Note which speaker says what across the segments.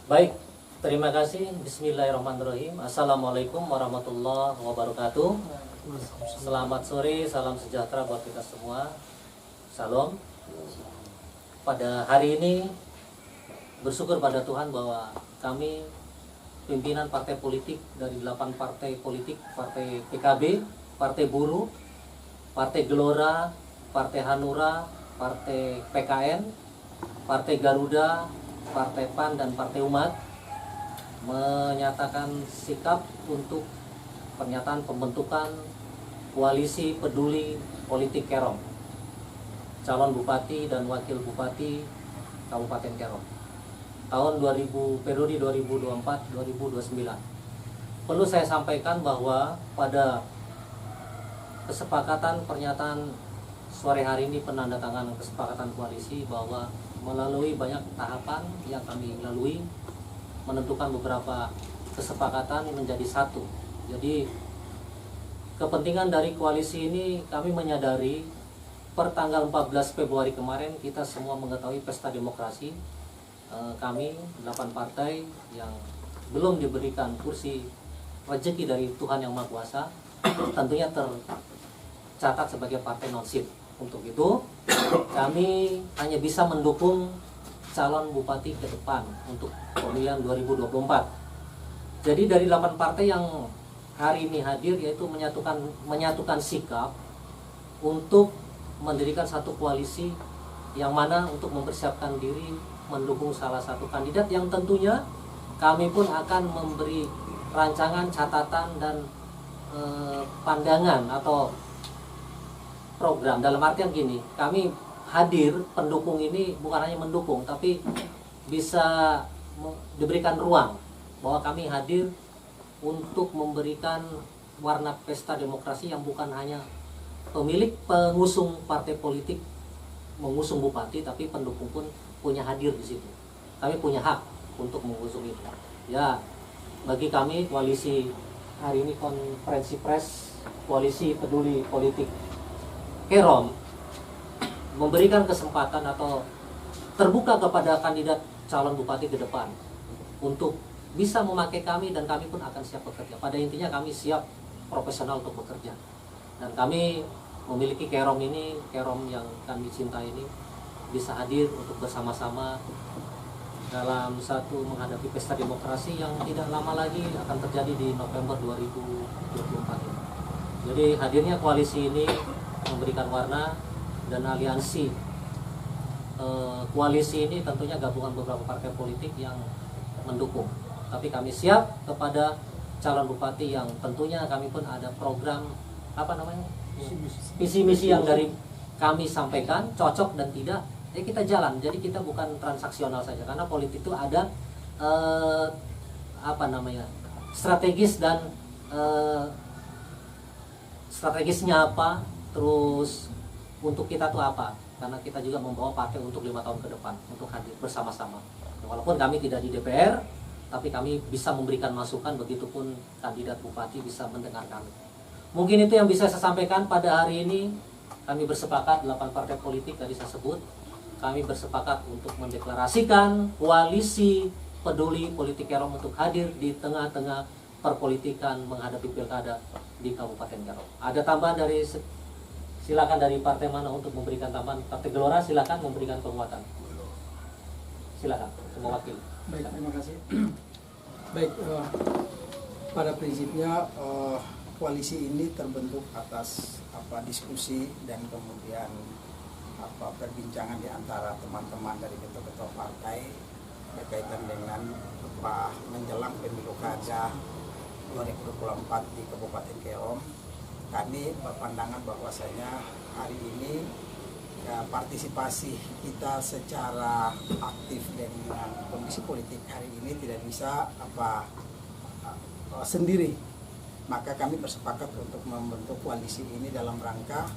Speaker 1: Baik, terima kasih. Bismillahirrahmanirrahim. Assalamualaikum warahmatullahi wabarakatuh. Selamat sore, salam sejahtera buat kita semua. Salam. Pada hari ini bersyukur pada Tuhan bahwa kami pimpinan partai politik dari 8 partai politik, Partai PKB, Partai Buruh, Partai Gelora, Partai Hanura, Partai PKN, Partai Garuda, Partai PAN dan Partai Umat menyatakan sikap untuk pernyataan pembentukan koalisi peduli politik Kerom, calon bupati dan wakil bupati Kabupaten Kerom tahun periode 2024-2029. Perlu saya sampaikan bahwa pada kesepakatan pernyataan sore hari ini, penandatanganan kesepakatan koalisi, bahwa melalui banyak tahapan yang kami lalui menentukan beberapa kesepakatan menjadi satu. Jadi kepentingan dari koalisi ini, kami menyadari per tanggal 14 Februari kemarin kita semua mengetahui pesta demokrasi. Kami 8 partai yang belum diberikan kursi rezeki dari Tuhan Yang Maha Kuasa tentunya tercatat sebagai partai non-sip. Untuk itu kami hanya bisa mendukung calon bupati ke depan untuk pemilihan 2024. Jadi dari 8 partai yang hari ini hadir, yaitu menyatukan sikap untuk mendirikan satu koalisi yang mana untuk mempersiapkan diri mendukung salah satu kandidat yang tentunya kami pun akan memberi rancangan, catatan dan pandangan atau program. Dalam artian gini, kami hadir pendukung ini bukan hanya mendukung, tapi bisa diberikan ruang bahwa kami hadir untuk memberikan warna pesta demokrasi yang bukan hanya pengusung partai politik mengusung bupati, tapi pendukung pun punya hadir di situ. Kami punya hak untuk mengusung itu. Ya, bagi kami koalisi hari ini, konferensi pers koalisi peduli politik Kerom memberikan kesempatan atau terbuka kepada kandidat calon bupati ke depan untuk bisa memakai kami, dan kami pun akan siap bekerja. Pada intinya kami siap profesional untuk bekerja, dan kami memiliki Kerom ini, Kerom yang kami cintai ini, bisa hadir untuk bersama-sama dalam satu menghadapi pesta demokrasi yang tidak lama lagi akan terjadi di November 2024 ini. Jadi hadirnya koalisi ini memberikan warna, dan aliansi koalisi ini tentunya gabungan beberapa partai politik yang mendukung. Tapi kami siap kepada calon bupati yang tentunya kami pun ada program visi misi yang dari kami sampaikan, cocok dan tidak, ya kita jalan. Jadi kita bukan transaksional saja, karena politik itu ada strategis dan strategisnya apa, terus untuk kita tuh apa, karena kita juga membawa partai untuk 5 tahun ke depan untuk hadir bersama-sama. Walaupun kami tidak di DPR, tapi kami bisa memberikan masukan, begitupun kandidat bupati bisa mendengar kami. Mungkin itu yang bisa saya sampaikan pada hari ini. Kami bersepakat 8 partai politik tadi saya sebut, kami bersepakat untuk mendeklarasikan koalisi peduli politik Kerom untuk hadir di tengah-tengah perpolitikan menghadapi pilkada di Kabupaten Kerom. Ada tambahan dari silakan dari partai mana untuk memberikan tambahan? Partai Gelora silakan memberikan penguatan. Silakan semua wakil.
Speaker 2: Baik, terima kasih. Baik, pada prinsipnya koalisi ini terbentuk atas diskusi dan kemudian perbincangan di antara teman-teman dari ketua-ketua partai berkaitan dengan menjelang pemilu kada 2024 di Kabupaten Kerom. Kami berpandangan bahwasanya hari ini partisipasi kita secara aktif dengan kondisi politik hari ini tidak bisa sendiri. Maka kami bersepakat untuk membentuk koalisi ini dalam rangka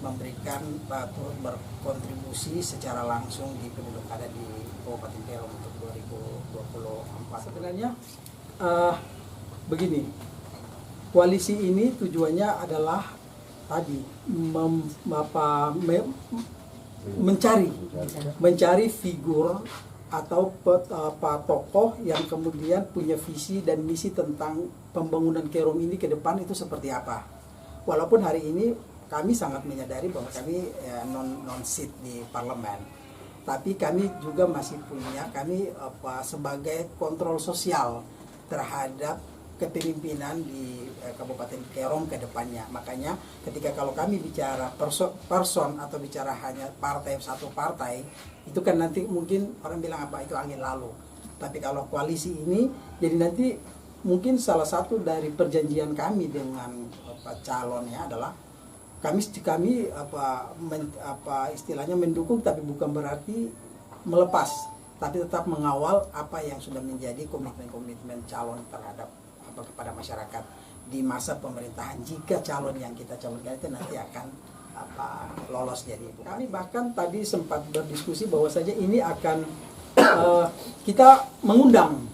Speaker 2: memberikan turut berkontribusi secara langsung di pemilu kada di Kabupaten Kerom untuk 2024. Sebenarnya begini, koalisi ini tujuannya adalah tadi mencari figur atau tokoh yang kemudian punya visi dan misi tentang pembangunan Kerom ini ke depan itu seperti apa. Walaupun hari ini kami sangat menyadari bahwa kami non seat di parlemen, tapi kami juga masih punya sebagai kontrol sosial terhadap kepemimpinan di Kabupaten Kerom ke depannya. Makanya ketika kalau kami bicara person atau bicara hanya satu partai, itu kan nanti mungkin orang bilang apa itu angin lalu. Tapi kalau koalisi ini, jadi nanti mungkin salah satu dari perjanjian kami dengan calonnya adalah kami istilahnya mendukung, tapi bukan berarti melepas, tapi tetap mengawal apa yang sudah menjadi komitmen-komitmen calon terhadap kepada masyarakat di masa pemerintahan, jika calon yang kita calonkan itu nanti akan lolos jadi. Kami bahkan tadi sempat berdiskusi bahwa saja ini akan kita mengundang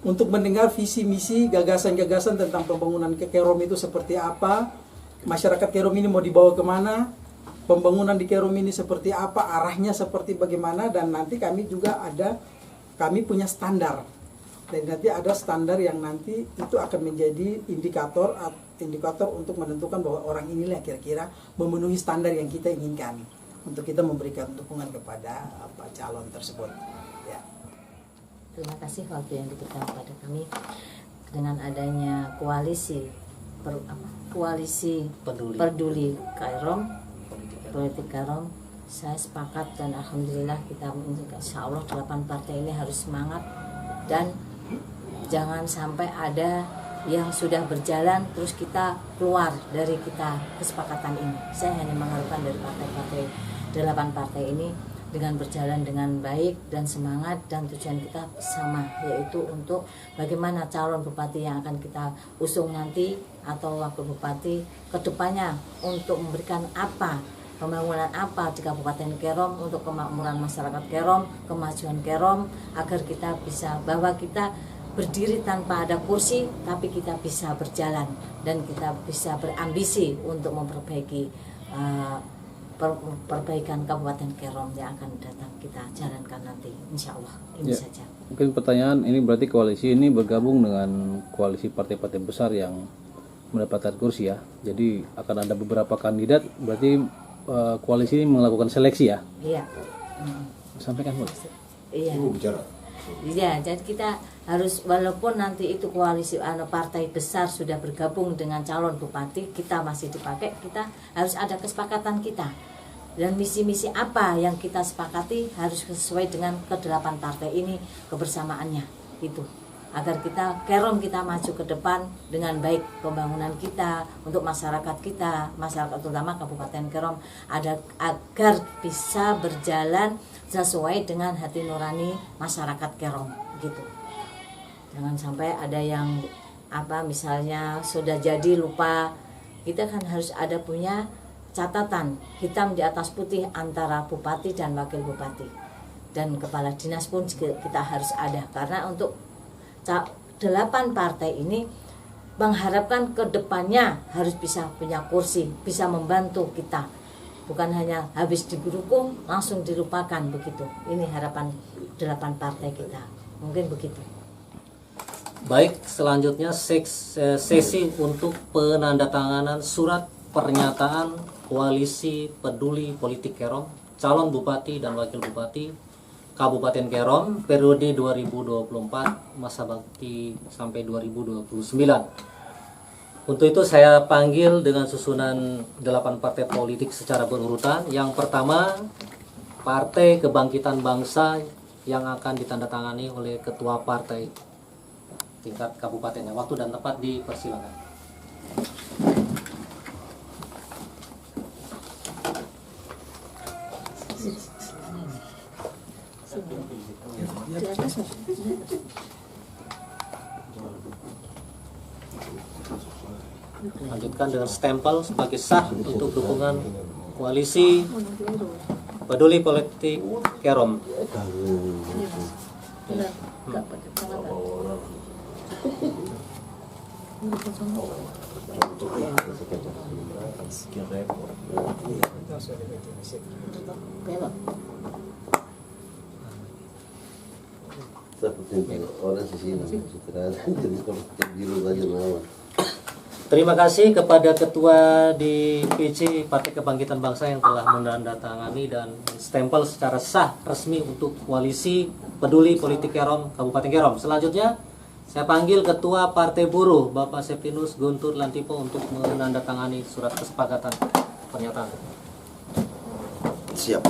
Speaker 2: untuk mendengar visi misi gagasan-gagasan tentang pembangunan Kerom itu seperti apa, masyarakat Kerom ini mau dibawa kemana, pembangunan di Kerom ini seperti apa, arahnya seperti bagaimana, dan nanti kami punya standar. Dan nanti ada standar yang nanti itu akan menjadi indikator untuk menentukan bahwa orang inilah kira-kira memenuhi standar yang kita inginkan untuk kita memberikan dukungan kepada calon tersebut. Ya.
Speaker 3: Terima kasih waktu yang diberikan kepada kami dengan adanya koalisi peduli Kerom, politik Kerom. Saya sepakat dan alhamdulillah kita insya Allah 8 partai ini harus semangat dan jangan sampai ada yang sudah berjalan terus kita keluar dari kesepakatan ini. Saya hanya mengharapkan dari partai-partai 8 partai ini dengan berjalan dengan baik dan semangat, dan tujuan kita sama, yaitu untuk bagaimana calon bupati yang akan kita usung nanti atau wakil bupati kedepannya untuk memberikan pembangunan apa di Kabupaten Kerom untuk kemakmuran masyarakat Kerom, kemajuan Kerom, agar kita bisa bahwa kita berdiri tanpa ada kursi, tapi kita bisa berjalan dan kita bisa berambisi untuk memperbaiki perbaikan Kabupaten Kerom yang akan datang kita jalankan nanti, insya Allah. Ini saja.
Speaker 4: Mungkin pertanyaan ini berarti koalisi ini bergabung dengan koalisi partai-partai besar yang mendapatkan kursi ya. Jadi akan ada beberapa kandidat, berarti koalisi ini melakukan seleksi ya?
Speaker 3: Iya.
Speaker 4: Sampaikan Bu.
Speaker 3: Iya. Iya, jadi kita harus, walaupun nanti itu koalisi partai besar sudah bergabung dengan calon bupati, kita masih dipakai, kita harus ada kesepakatan kita. Dan misi-misi apa yang kita sepakati harus sesuai dengan ke-8 partai ini kebersamaannya gitu. Agar Kerom kita maju ke depan dengan baik, pembangunan kita untuk masyarakat kita, masyarakat terutama Kabupaten Kerom, agar bisa berjalan sesuai dengan hati nurani masyarakat Kerom gitu. Jangan sampai ada yang misalnya sudah jadi lupa. Kita kan harus ada punya catatan hitam di atas putih antara bupati dan wakil bupati, dan kepala dinas pun kita harus ada, karena untuk 8 partai ini mengharapkan ke depannya harus bisa punya kursi, bisa membantu kita, bukan hanya habis didukung langsung dilupakan begitu. Ini harapan 8 partai kita, mungkin begitu.
Speaker 1: Baik, selanjutnya sesi untuk penandatanganan surat pernyataan koalisi peduli politik Kerom, calon bupati dan wakil bupati Kabupaten Kerom periode 2024 masa bakti sampai 2029. Untuk itu saya panggil dengan susunan 8 partai politik secara berurutan. Yang pertama, Partai Kebangkitan Bangsa yang akan ditandatangani oleh ketua partai tingkat kabupatennya. Waktu dan tempat dipersilakan. Lanjutkan dengan stempel sebagai sah untuk dukungan koalisi peduli politik Kerom.
Speaker 5: orang sisi setelah jadi biru saja nama.
Speaker 1: Terima kasih kepada Ketua DPC Partai Kebangkitan Bangsa yang telah menandatangani dan stempel secara sah resmi untuk koalisi Peduli Politik Kerom Kabupaten Kerom. Selanjutnya saya panggil Ketua Partai Buruh Bapak Septinus Guntur Lantipo untuk menandatangani surat kesepakatan pernyataan.
Speaker 5: Siap.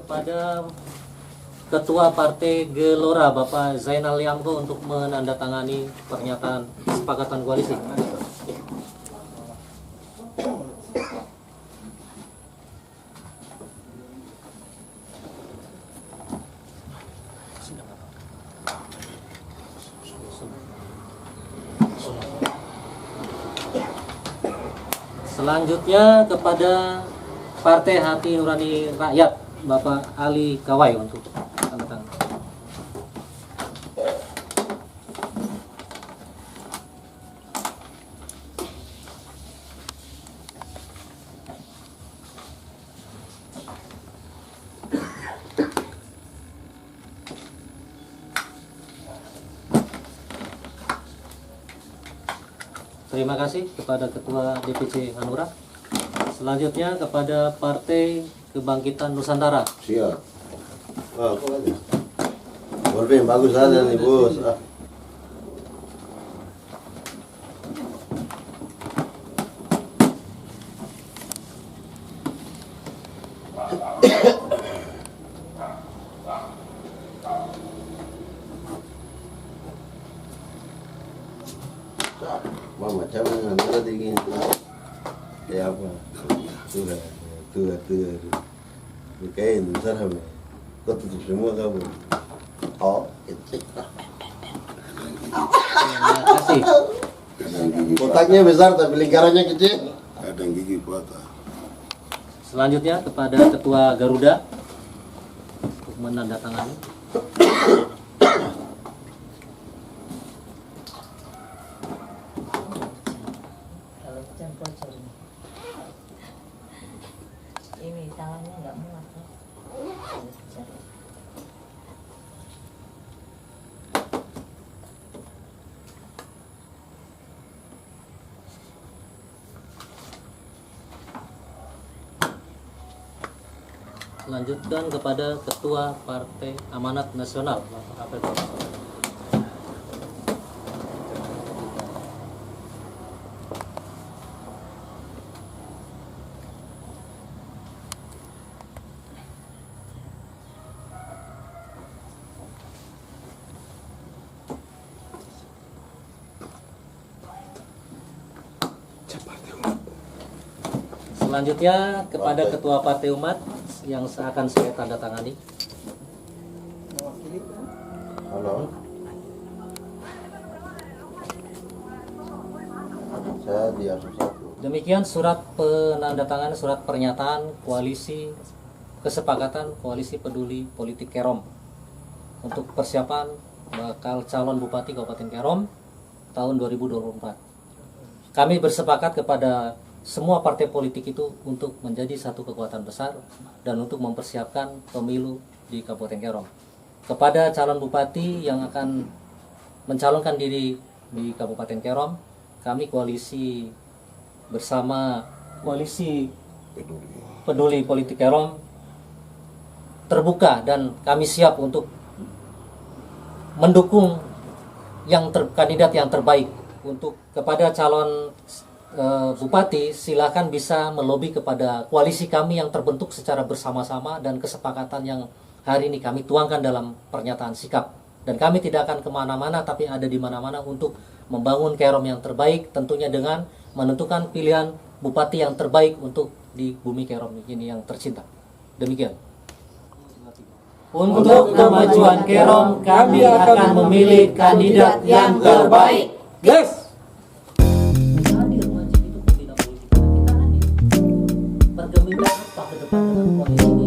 Speaker 1: Kepada Ketua Partai Gelora Bapak Zainal Liamko untuk menandatangani pernyataan kesepakatan koalisi. Selanjutnya kepada Partai Hati Nurani Rakyat Bapak Ali Kawai untuk tanda tangan. Terima kasih kepada Ketua DPC Hanura. Selanjutnya kepada Partai Kebangkitan Nusantara.
Speaker 5: Siap. Ah, kok aja. Boleh bagus saja nih bos. Ah. Mama macam mana tadi gini? Ya apa? Tua. Kayak itu besar apa? Kau tutup semua kamu. Oh, itu.
Speaker 1: Terima kasih.
Speaker 5: Kotaknya besar tapi lingkarannya kecil.
Speaker 6: Kadang gigi patah.
Speaker 1: Selanjutnya kepada Ketua Garuda untuk menandatangani.
Speaker 3: Kalau jam bocor ini tangannya nggak muat kan?
Speaker 1: Lanjutkan kepada Ketua Partai Amanat Nasional Bapak Apel. Selanjutnya kepada Ketua Partai Umat yang akan saya tanda tangani.
Speaker 2: Mewakili
Speaker 5: Halo. Saya di Asus 1.
Speaker 1: Demikian surat penandatangan surat pernyataan koalisi kesepakatan koalisi peduli politik Kerom untuk persiapan bakal calon bupati Kabupaten Kerom tahun 2024. Kami bersepakat kepada semua partai politik itu untuk menjadi satu kekuatan besar dan untuk mempersiapkan pemilu di Kabupaten Kerom. Kepada calon bupati yang akan mencalonkan diri di Kabupaten Kerom, kami koalisi bersama koalisi peduli politik Kerom terbuka dan kami siap untuk mendukung kandidat yang terbaik. Untuk kepada calon bupati, silakan bisa melobi kepada koalisi kami yang terbentuk secara bersama-sama dan kesepakatan yang hari ini kami tuangkan dalam pernyataan sikap. Dan kami tidak akan kemana-mana tapi ada di mana-mana untuk membangun Kerom yang terbaik, tentunya dengan menentukan pilihan bupati yang terbaik untuk di bumi Kerom ini yang tercinta. Demikian. Untuk kemajuan Kerom, kami akan memilih kandidat yang terbaik. Yes! Hadir masjid itu pembina politik kita hadir. Bergembira apa ke depan dengan koalisi